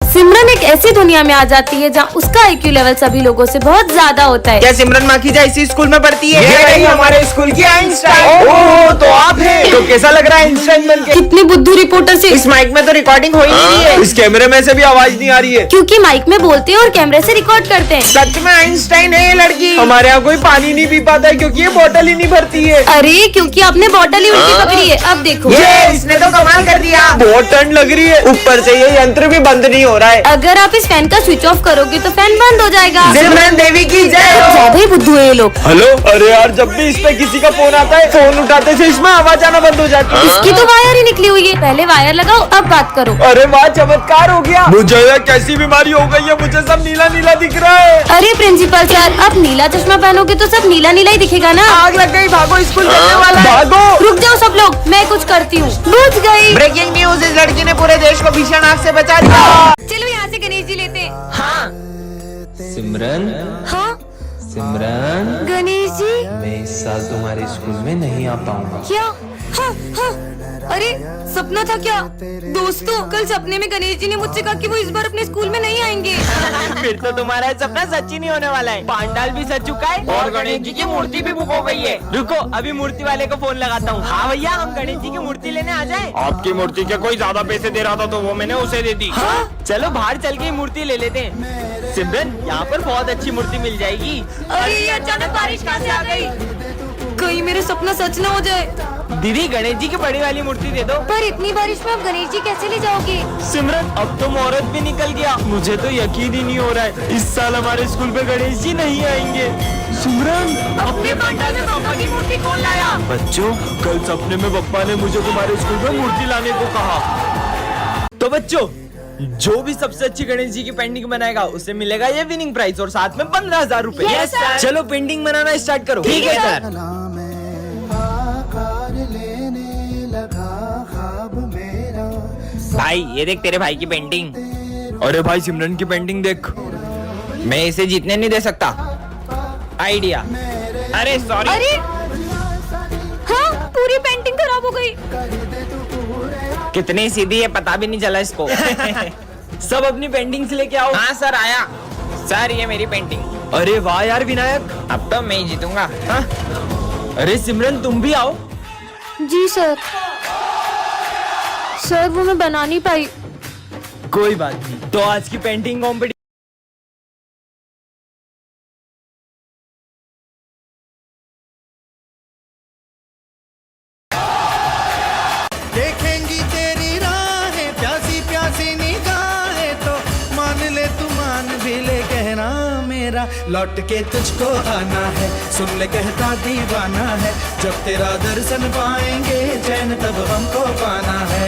सिमरन एक ऐसी दुनिया में आ जाती है जहाँ उसका IQ लेवल सभी लोगों से बहुत ज्यादा होता है। क्या सिमरन माखीजा इसी स्कूल में पढ़ती है? ये रही हमारे स्कूल की आइंस्टाइन। ओह, तो आप हैं। तो कैसा लग रहा है आइंस्टाइन बनके? कितनी बुद्धू रिपोर्टर से। इस माइक में तो रिकॉर्डिंग हो ही नहीं रही है। इस कैमरे में से भी आवाज नहीं आ रही है। क्योंकि माइक में बोलते हैं और कैमरे से रिकॉर्ड करते हैं। सच में आइंस्टाइन है ये लड़की? हमारे यहाँ कोई पानी नहीं पी पाता है क्योंकि ये बोतल ही नहीं भरती है। अरे क्योंकि आपने बॉटल ही उल्टी पकड़ी है। अब देखो, ये इसने तो कमाल कर दिया। बहुत ठंड लग रही है, ऊपर से ये यंत्र भी बंद नहीं हो रहा है। अगर आप इस फैन का स्विच ऑफ करोगे तो फैन बंद हो जाएगा। सिमरन देवी की जय हो। ज्यादा ही बुद्धू है ये लोग। हेलो, अरे यार जब भी इस पे किसी का फोन आता है, फोन उठाते से इसमें आवाज आना बंद हो जाती है। इसकी तो वायर ही निकली हुई है। पहले वायर लगाओ, अब बात करो। अरे वाह, चमत्कार हो गया। मुझे ये कैसी बीमारी हो गई है, मुझे सब नीला नीला दिख रहा है। अरे प्रिंसिपल सर, अब नीला चश्मा पहनोगे तो सब नीला नीला ही दिखेगा ना। आग लग गई, भागो, स्कूल चलने वाला है। भागो। रुक जाओ सब लोग, मैं कुछ करती हूँ। बुझ गई। ब्रेकिंग न्यूज, इस लड़की ने पूरे देश को भीषण आग से बचा दिया। चलो यहाँ से गणेश जी लेते हैं। हाँ, सिमरन, हाँ सिमरन, गणेश जी। मैं इस साल तुम्हारे स्कूल में नहीं आ पाऊंगा। क्या? हाँ हाँ। अरे सपना था क्या? दोस्तों, कल सपने में गणेश जी ने मुझसे कहा कि वो इस बार अपने स्कूल में नहीं आएंगे। फिर तो तुम्हारा सपना सच ही नहीं होने वाला है। पांडाल भी सज चुका है और गणेश जी की मूर्ति भी बुक हो गई है। रुको, अभी मूर्ति वाले को फोन लगाता हूँ। हाँ भैया, हम गणेश जी की मूर्ति लेने आ जाएं। आपकी मूर्ति के कोई ज्यादा पैसे दे रहा था तो वो मैंने उसे दे दी। हाँ? चलो बाहर चल के मूर्ति ले लेते हैं। सिमरन, यहाँ पर बहुत अच्छी मूर्ति मिल जाएगी। अरे ये अचानक बारिश कहाँ से आ गई? कहीं मेरा सपना सच ना हो जाए। दीदी, गणेश जी की बड़ी वाली मूर्ति दे दो। पर इतनी बारिश में आप गणेश जी कैसे ले जाओगे? सिमरन, अब तो मुहूर्त भी निकल गया। मुझे तो यकीन ही नहीं हो रहा है, इस साल हमारे स्कूल पे गणेश जी नहीं आएंगे। सिमरन, अपने पंडाल में पापा की मूर्ति कौन लाया? बच्चों, कल सपने में पप्पा ने मुझे तुम्हारे स्कूल में मूर्ति लाने को कहा। तो बच्चों, जो भी सबसे अच्छी गणेश जी की पेंटिंग बनाएगा उसे मिलेगा ये विनिंग प्राइज और साथ में 15,000 रूपए। Yes, sir. चलो पेंटिंग बनाना स्टार्ट करो। ठीक है सर। भाई, ये देख तेरे भाई की पेंटिंग। अरे भाई, सिमरन की पेंटिंग देख। मैं इसे जीतने नहीं दे सकता। आइडिया। अरे सॉरी। अरे हाँ, पूरी पेंटिंग खराब हो गई। कितनी सीधी है, पता भी नहीं चला इसको। सब अपनी पेंटिंग्स लेके आओ। हाँ सर, आया। सर, ये मेरी पेंटिंग। अरे वाह यार विनायक, अब तो मैं ही जीतूंगा। हाँ? अरे सिमरन तुम भी आओ। जी सर। सर वो मैं बना नहीं पाई। कोई बात नहीं, तो आज की पेंटिंग कॉम्पिटिशन देखेंगी तेरी राहें, प्यासी प्यासी निगाहें, तो मान ले तू मान भी ले, कहना मेरा लौट के तुझको आना है। सुन ले कहता दीवाना है, जब तेरा दर्शन पाएंगे चैन तब हमको पाना है।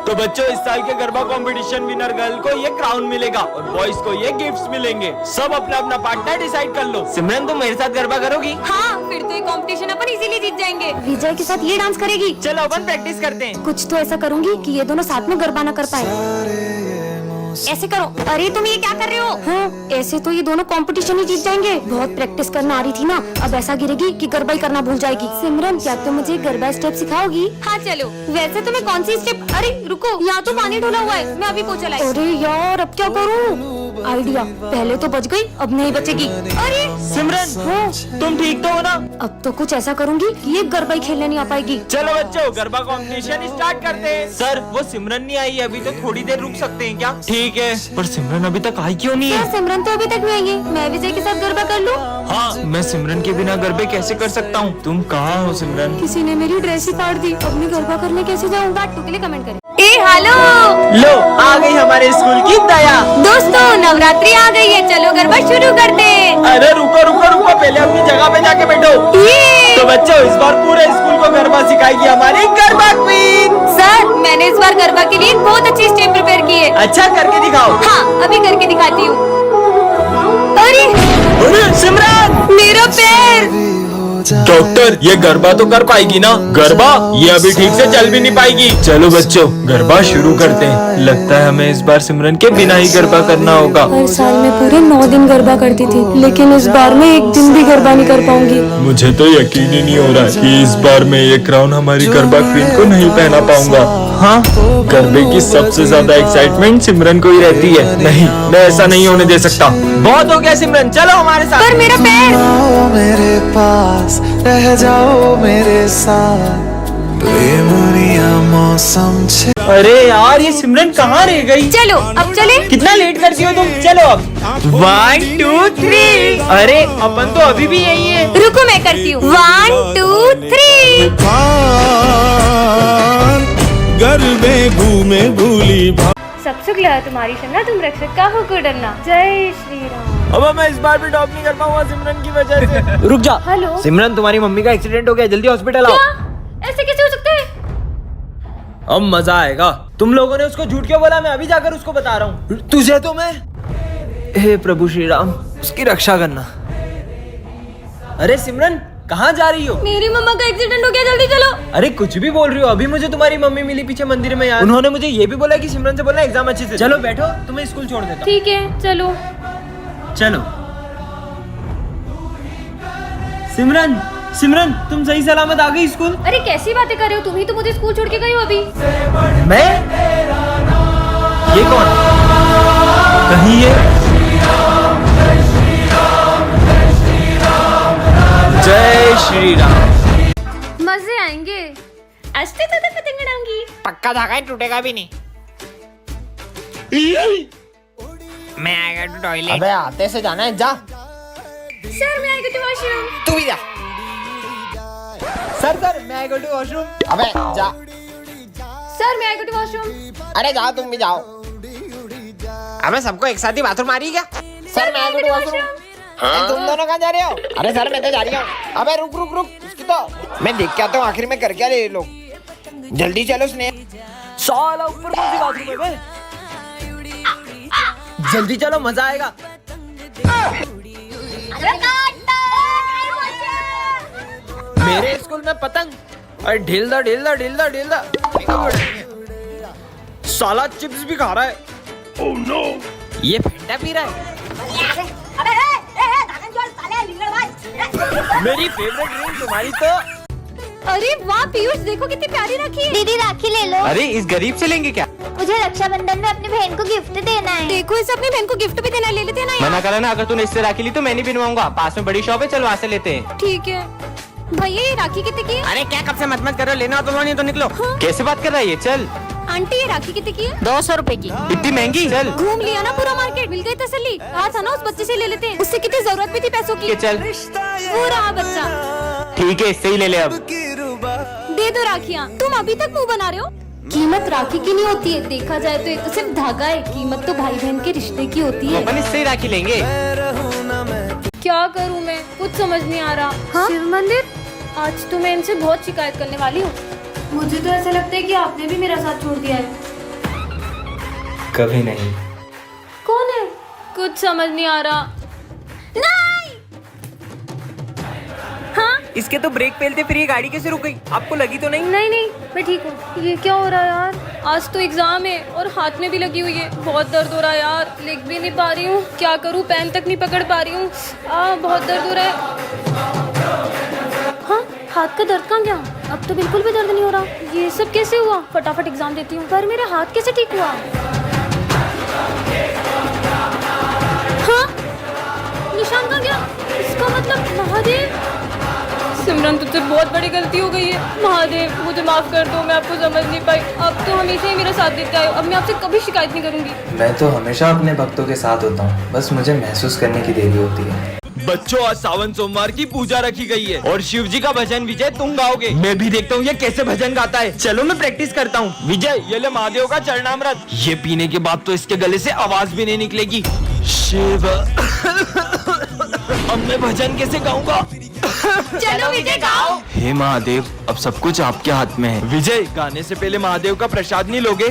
तो बच्चों, इस साल के गरबा कंपटीशन विनर गर्ल को ये क्राउन मिलेगा और बॉयज को ये गिफ्ट्स मिलेंगे। सब अपना अपना पार्टनर डिसाइड कर लो। सिमरन, तुम मेरे साथ गरबा करोगी? हाँ, फिर तो ये कंपटीशन अपन इजीली जीत जाएंगे। विजय के साथ ये डांस करेगी। चलो अपन प्रैक्टिस करते हैं। कुछ तो ऐसा करूंगी कि ये दोनों साथ में गरबा ना कर पाए। ऐसे करो। अरे तुम ये क्या कर रहे हो? हाँ, ऐसे तो ये दोनों कंपटीशन ही जीत जाएंगे। बहुत प्रैक्टिस करना आ रही थी ना, अब ऐसा गिरेगी कि गरबा ही करना भूल जाएगी। सिमरन, क्या तुम मुझे गरबा स्टेप सिखाओगी? हाँ चलो। वैसे तो मैं कौन सी स्टेप? अरे रुको, यहाँ तो पानी ढोला हुआ है, मैं अभी पोछा लाई। अरे यार, अब क्या करूँ? आइडिया, पहले तो बच गई, अब नहीं बचेगी। अरे सिमरन, हाँ, तुम ठीक तो हो ना? अब तो कुछ ऐसा करूंगी कि ये गरबा ही खेलने नहीं आ पाएगी। चलो बच्चों, गरबा कंपटीशन स्टार्ट करते हैं। सर, वो सिमरन नहीं आई है, अभी तो थोड़ी देर रुक सकते हैं क्या? ठीक है, पर सिमरन अभी तक आई क्यों नहीं क्या है? सिमरन तो अभी तक नहीं आई है? मैं विजय के साथ गरबा कर लूं? हाँ, मैं सिमरन के बिना गरबे कैसे कर सकता हूँ? तुम कहाँ हो सिमरन? किसी ने मेरी ड्रेस ही फाड़ दी, अब मैं गरबा करने कैसे जाऊँ? बात टू के लिए कमेंट करें। ए हेलो लो, आ गई हमारे स्कूल की दया। दोस्तों, नवरात्रि आ गई है, चलो गरबा शुरू करते हैं। अरे रुको रुको रुको, पहले अपनी जगह पे जाके बैठो। ये तो बच्चों, इस बार पूरे स्कूल को गरबा सिखाएगी हमारी गरबा क्वीन। सर, मैंने इस बार गरबा के लिए एक बहुत अच्छी स्टेप प्रिपेयर की है। अच्छा, करके दिखाओ। हाँ, अभी करके दिखाती हूँ। अरे अरे सिमरन, मेरा पैर। डॉक्टर ये गरबा तो कर पाएगी ना? गरबा ये अभी ठीक से चल भी नहीं पाएगी। चलो बच्चों गरबा शुरू करते हैं। लगता है हमें इस बार सिमरन के बिना ही गरबा करना होगा। हर साल मैं पूरे 9 दिन गरबा करती थी, लेकिन इस बार मैं एक दिन भी गरबा नहीं कर पाऊंगी। मुझे तो यकीन ही नहीं हो रहा कि इस बार मैं ये क्राउन हमारी गरबा क्वीन को नहीं पहना पाऊंगा। हाँ, गरबे की सबसे ज्यादा एक्साइटमेंट सिमरन को ही रहती है। नहीं, मैं ऐसा नहीं होने दे सकता। बहुत हो गया सिमरन, चलो हमारे साथ। पर मेरा पैर। आओ मेरे पास रह जाओ मेरे साथ बेमुनिया मौसम छे। अरे यार ये सिमरन कहाँ रह गई? चलो अब चले। कितना लेट करती हो तुम? चलो अब 1 2 3। अरे अपन तो अभी भी यही है। रुको मैं करती हूँ। 1 2 3। घर में घूमे भूली सब सुख लगा तुम्हारी शन्ना, तुम रक्षक का हो को डरना। जय श्री राम। अब मैं इस बार भी टॉप नहीं कर पाऊंगा सिमरन की वजह से। रुक जा। हेलो सिमरन तुम्हारी मम्मी का एक्सीडेंट हो गया, जल्दी हॉस्पिटल आओ। ऐसे कैसे हो सकते है? अब मजा आएगा। तुम लोगों ने उसको झूठ क्यों बोला? मैं अभी जाकर उसको बता रहा हूँ। तुझे तो मैं, हे प्रभु श्री राम, उसकी रक्षा करना। अरे सिमरन कहाँ जा रही हो? मेरी मम्मा का एक्सीडेंट हो गया, जल्दी चलो। अरे कुछ भी बोल रही हो? अभी मुझे तुम्हारी मम्मी मिली पीछे मंदिर में यार। उन्होंने मुझे ये भी बोला कि सिमरन से बोलना एग्जाम अच्छे से। चलो बैठो, तुम्हें स्कूल छोड़ देता हूँ। ठीक है चलो। चलो सिमरन, सिमरन तुम सही सलामत आ गई स्कूल? अरे कैसी बातें कर रहे हो? तुम ही तो मुझे स्कूल छोड़ के गई हो अभी। मैं? ये कौन? कहीं ये जय श्री राम। मजे आएंगे। अस्ते तो पतंग उड़ाऊंगी। पक्का धागा टूटेगा भी नहीं। मैं आएगा टू टॉयलेट। अबे आते से जाना है, जा। सर मैं आई गो टू वॉशरूम। तू भी जा। सर मैं आई गो टू वॉशरूम। अबे जा। सर मैं आई गो टू वॉशरूम। अरे जाओ, तुम भी जाओ। अबे सबको एक साथ ही बाथरूम आ रही क्या? सर मैं आई गो टू वॉशरूम। तुम दोनों कहाँ जा रहे हो? अरे सर मैं तो जा रही हूँ। अबे रुक रुक रुक, इसकी तो मैं देख के आता हूँ आखिर में कर क्या रहे ये लोग। जल्दी चलो स्नेह। साला ऊपर कौन सी बाथरूम है बे? जल्दी चलो मजा आएगा। मेरे स्कूल में पतंग। अरे ढील दा ढील दा ढील दा ढील दा। साला चिप्स भी खा रहा है। ओह नो, ये फेंटा पी रहा है। मेरी फेवरेट ड्रिंक तुम्हारी तो। अरे वाह पीयूष, देखो कितनी प्यारी राखी है। दीदी राखी ले लो। अरे इस गरीब से लेंगे क्या? मुझे रक्षाबंधन में अपनी बहन को गिफ्ट देना है। देखो इसे अपनी बहन को गिफ्ट भी देना, ले लेते हैं ना। मना करा ना, अगर तूने इससे राखी ली तो मैं नहीं बनवाऊंगा। पास में बड़ी शॉप है, चल वहाँ से लेते हैं। ठीक है भैया, ये राखी कितने की है? अरे क्या कब से मत करो, लेना हो तो नहीं तो निकलो। कैसे बात कर रहा है ये? चल। आंटी ये राखी कितने की है? 200 रुपए की। इतनी महंगी? चल घूम लिया ना पूरा मार्केट, मिल गई तसल्ली। कहा था ना उस बच्चे से ले लेते हैं, उससे कितनी जरूरत भी थी पैसों की। चल वो रहा बच्चा। ठीक है, इससे ही ले ले अब। दे दो राखियाँ। तुम अभी तक मुंह बना रहे हो। कीमत राखी की नहीं होती है, देखा जाए तो ये तो सिर्फ धागा है। कीमत तो भाई बहन के रिश्ते की होती है। अपन इससे ही राखी लेंगे। क्या करूँ मैं, कुछ समझ नहीं आ रहा। हाँ? शिव मंदिर, आज तो मैं इनसे बहुत शिकायत करने वाली हूँ। मुझे तो ऐसा लगता है कि आपने भी मेरा साथ छोड़ दिया है। कभी नहीं। कौन है? कुछ समझ नहीं आ रहा। नहीं। हाँ? इसके तो ब्रेक फेल थे, फिर ये गाड़ी कैसे रुक गई? आपको लगी तो नहीं? नहीं नहीं मैं ठीक हूँ। ये क्या हो रहा है यार? आज तो एग्जाम है और हाथ में भी लगी हुई है। बहुत दर्द हो रहा है यार, लिख भी नहीं पा रही हूँ। क्या करूँ, पेन तक नहीं पकड़ पा रही हूँ। बहुत दर्द हो रहा है। हाँ, हाथ का दर्द कहाँ गया? अब तो बिल्कुल भी दर्द नहीं हो रहा। ये सब कैसे हुआ? फटाफट एग्जाम देती हूँ। पर मेरा हाथ कैसे ठीक हुआ? हाँ, निशान कहाँ गया? इसका मतलब महादेव। सिमरन तुझसे बहुत बड़ी गलती हो गई है। महादेव मुझे माफ कर दो, मैं आपको समझ नहीं पाई। अब तो हमेशा ही मेरा साथ देते आए हो। अब मैं आपसे कभी शिकायत नहीं करूंगी। मैं तो हमेशा अपने भक्तों के साथ होता हूँ, बस मुझे महसूस करने की देरी होती है। बच्चों आज सावन सोमवार की पूजा रखी गई है और शिव जी का भजन विजय तुम गाओगे। मैं भी देखता हूँ ये कैसे भजन गाता है। चलो मैं प्रैक्टिस करता हूँ। विजय ये ले महादेव का चरणामृत। ये पीने के बाद तो इसके गले से आवाज भी नहीं निकलेगी। शिव अब मैं भजन कैसे गाऊंगा? चलो विजय गाओ। हे महादेव, अब सब कुछ आपके हाथ में है। विजय गाने से पहले महादेव का प्रसाद नहीं लोगे?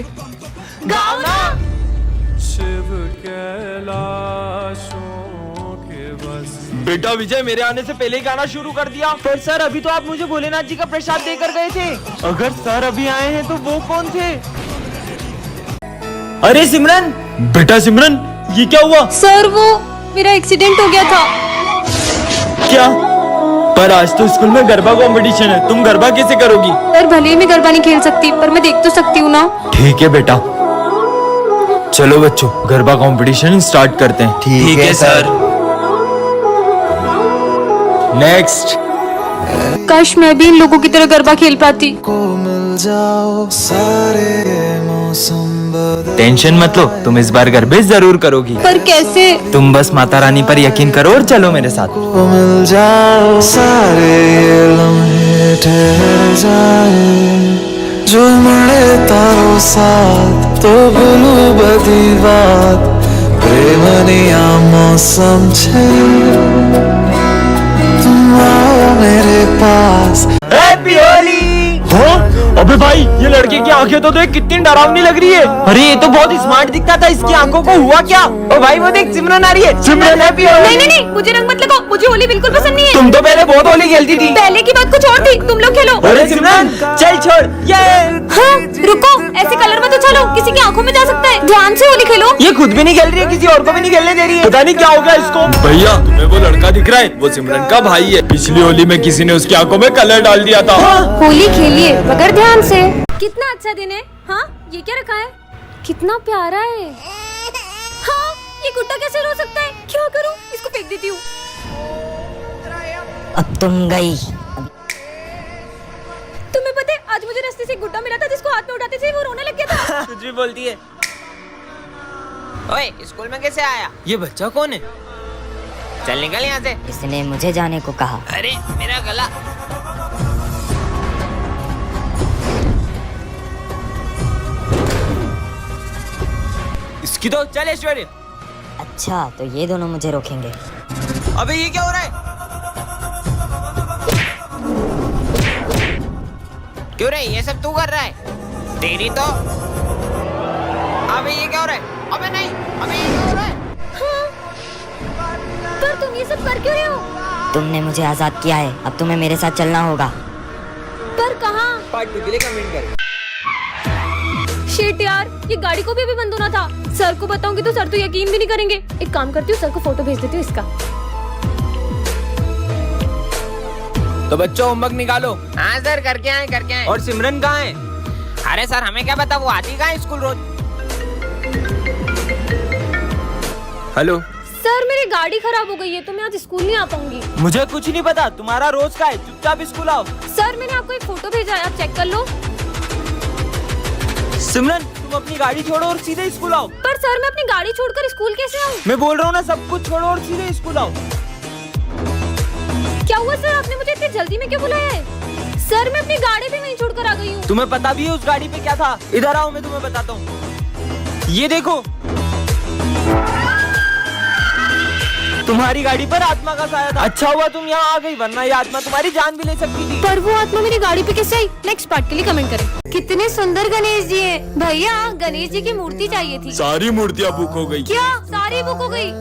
गाओ ना। शिव कैलाशों के बस बेटा विजय मेरे आने से पहले ही गाना शुरू कर दिया। पर सर अभी तो आप मुझे भोलेनाथ जी का प्रसाद देकर गए थे। अगर सर अभी आए हैं तो वो कौन थे? अरे सिमरन, बेटा सिमरन ये क्या हुआ? सर वो मेरा एक्सीडेंट हो गया था। क्या? पर आज तो स्कूल में गरबा कंपटीशन है, तुम गरबा कैसे करोगी? सर भले ही मैं गरबा नहीं खेल सकती पर मैं देख तो सकती हूँ ना। ठीक है बेटा, चलो बच्चों गरबा कंपटीशन स्टार्ट करते हैं। ठीक है सर। नेक्स्ट। काश मैं भी इन लोगों की तरह गरबा खेल पाती। टेंशन मत लो, तुम इस बार गरबे जरूर करोगी। पर कैसे? तुम बस माता रानी पर यकीन करो और चलो मेरे साथ। मिल जाओ सारे ये लम्हे ठहर जाए जो મળે તારો સાથ તો ભૂલું બધી વાત પ્રેમની આ મૌસમ છે तुम आओ मेरे पास। हैप्पी होली। अबे भाई ये लड़के की आंखें तो देख कितनी डरावनी लग रही है। अरे ये तो बहुत स्मार्ट दिखता था, इसकी आंखों को हुआ क्या? ओ भाई वो देख सिमरन आ रही है। सिमरन हैप्पी होली। नहीं नहीं नहीं, मुझे रंग मत लगाओ, मुझे होली बिल्कुल पसंद नहीं है। तुम तो पहले बहुत होली खेलती थी। पहले की बात कुछ और थी, तुम लोग खेलो। अरे सिमरन चल छोड़ ये। हाँ रुको, ऐसे कलर मत उछालो, किसी की आंखों में जा सकता है। ध्यान से होली खेलो। ये खुद भी नहीं खेल रही है, किसी और को भी नहीं खेलने दे रही है। पता नहीं क्या हो गया इसको। भैया तुम्हें वो लड़का दिख रहा है, वो सिमरन का भाई है। पिछली होली में किसी ने उसकी आंखों में कलर डाल दिया था। होली खेलिए मगर ध्यान से। कितना अच्छा दिन है। हाँ ये क्या रखा है? कितना प्यारा है। हाँ ये गुड्डा कैसे रो सकता है? क्या करूँ? इसको फेंक देती हूँ। अब तुम गई। तुम्हें पता है आज मुझे रास्ते से एक गुड्डा मिला था जिसको हाथ में उठाते थे वो रोने लग गया था। कुछ भी बोलती है। ओए स्कूल में कैसे आया? ये बच्चा कौन है? चल निकल यहाँ से। इसने मुझे जाने को कहा। अरे मेरा गला। इसकी तो चल ऐश्वर्य। अच्छा तो ये दोनों मुझे रोकेंगे। अबे ये क्या हो रहा है? क्यों रे ये सब तू कर रहा है? तेरी तो। अबे ये क्या हो रहा है? अबे नहीं, अबे ये क्या हो रहा है? पर तुम ये सब कर क्यों रहे हो? तुमने मुझे आजाद किया है, अब तुम्हें मेरे साथ चलना होगा। पर कहाँ? पार्ट 2 के लिए कमेंट कर। शिट यार, ये गाड़ी को भी अभी बंद होना था। सर को बताऊंगी तो सर तो यकीन भी नहीं करेंगे। एक काम करती हूँ, सर को फोटो भेज देती हूँ इसका। तो बच्चों होमवर्क निकालो। हाँ सर करके आए। और सिमरन कहाँ है? अरे सर हमें क्या पता, वो आती कहाँ है स्कूल रोज। हेलो सर मेरी गाड़ी खराब हो गई है तो मैं आज स्कूल नहीं आ पाऊंगी। मुझे कुछ नहीं पता, तुम्हारा रोज का है, चुपचाप स्कूल आओ। सर मैंने आपको एक फोटो भेजा है, आप चेक कर लो। सिमरन तुम अपनी गाड़ी छोड़ो और सीधे स्कूल आओ। पर सर मैं अपनी गाड़ी छोड़कर स्कूल कैसे आऊँ? मैं बोल रहा हूँ ना, सब कुछ छोड़ो और सीधे स्कूल आओ। क्या हुआ सर, आपने मुझे इतनी जल्दी में क्यों बुलाया है? सर मैं अपनी गाड़ी भी वहीं छोड़कर आ गई हूँ। तुम्हें पता भी है उस गाड़ी पे क्या था? इधर आओ मैं तुम्हें बताता हूँ। ये देखो तुम्हारी गाड़ी पर आत्मा का साया था। अच्छा हुआ तुम यहाँ आ गई, वरना ये आत्मा तुम्हारी जान भी ले सकती थी। पर वो आत्मा मेरी गाड़ी पे कैसे आई? नेक्स्ट पार्ट के लिए कमेंट करें। कितने सुंदर गणेश जी हैं। भैया गणेश जी की मूर्ति चाहिए थी। सारी मूर्तियाँ बुक हो गई। क्या सारी बुक हो गई?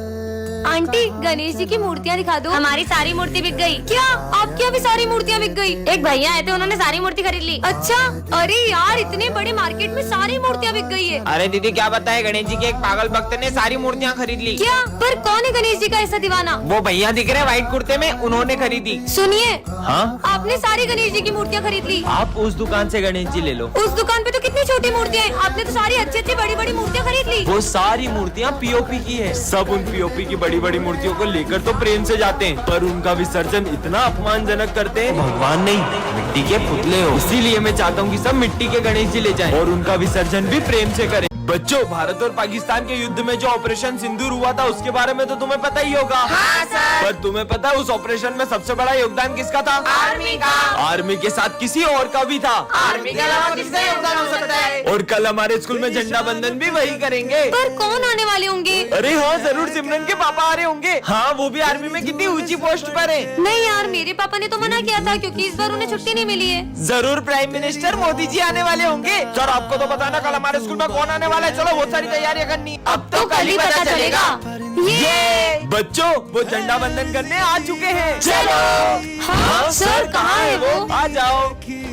आंटी गणेश जी की मूर्तियाँ दिखा दो। हमारी सारी मूर्ति बिक गई। क्या आपकी अभी सारी मूर्तियाँ बिक गई? एक भैया आए थे, उन्होंने सारी मूर्ति खरीद ली। अच्छा, अरे यार इतने बड़े मार्केट में सारी मूर्तियाँ बिक गई है। अरे दीदी क्या बताए, गणेश जी के एक पागल भक्त ने सारी मूर्तियाँ खरीद ली। क्या? पर कौन है गणेश जी का ऐसा दीवाना? वो भैया दिख रहे व्हाइट कुर्ते में, उन्होंने खरीदी। सुनिए, हाँ आपने सारी गणेश जी की मूर्तियाँ खरीद ली। आप उस दुकान से गणेश जी ले लो। उस दुकान पे तो कितनी छोटी मूर्तियाँ हैं, आपने तो सारी अच्छी अच्छी बड़ी बड़ी मूर्तियाँ खरीद ली। वो सारी मूर्तियाँ पीओपी की है। सब उन पीओपी की बड़ी बड़ी मूर्तियों को लेकर तो प्रेम से जाते हैं, पर उनका विसर्जन इतना अपमानजनक करते हैं। भगवान नहीं, मिट्टी के पुतले हो। इसीलिए मैं चाहता हूँ कि सब मिट्टी के गणेश जी ले जाएं और उनका विसर्जन भी प्रेम से करें। बच्चों भारत और पाकिस्तान के युद्ध में जो ऑपरेशन सिंदूर हुआ था उसके बारे में तो तुम्हें पता ही होगा। हाँ सर। पर तुम्हें पता है उस ऑपरेशन में सबसे बड़ा योगदान किसका था? आर्मी का। आर्मी के साथ किसी और का भी था। आर्मी के अलावा किसका योगदान हो सकता है? और कल हमारे स्कूल में झंडा बंधन भी वही करेंगे। पर कौन आने वाले होंगे? अरे हाँ जरूर, सिमरन के पापा आ रहे होंगे। हाँ वो भी आर्मी में कितनी ऊंची पोस्ट पर है। नहीं यार, मेरे पापा ने तो मना किया था क्योंकि इस बार उन्हें छुट्टी नहीं मिली है। जरूर प्राइम मिनिस्टर मोदी जी आने वाले होंगे। सर आपको तो पता है ना कल हमारे स्कूल में कौन आने वाला है, चलो बहुत सारी तैयारियां करनी। अब तो कल ही पता चलेगा। ये बच्चों वो झंडा बंधन करने आ चुके हैं। चलो। हाँ सर, कहाँ है वो? आ जाओ।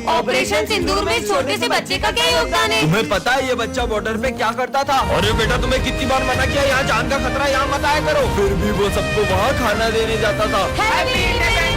ऑपरेशन सिंदूर में छोटे से बच्चे का क्या योगदान है? तुम्हें पता है ये बच्चा बॉर्डर पे क्या करता था? अरे बेटा तुम्हें कितनी बार मना किया यहाँ जान का खतरा, यहाँ मत आया करो। फिर भी वो सबको वहाँ खाना देने जाता था। Happy Independence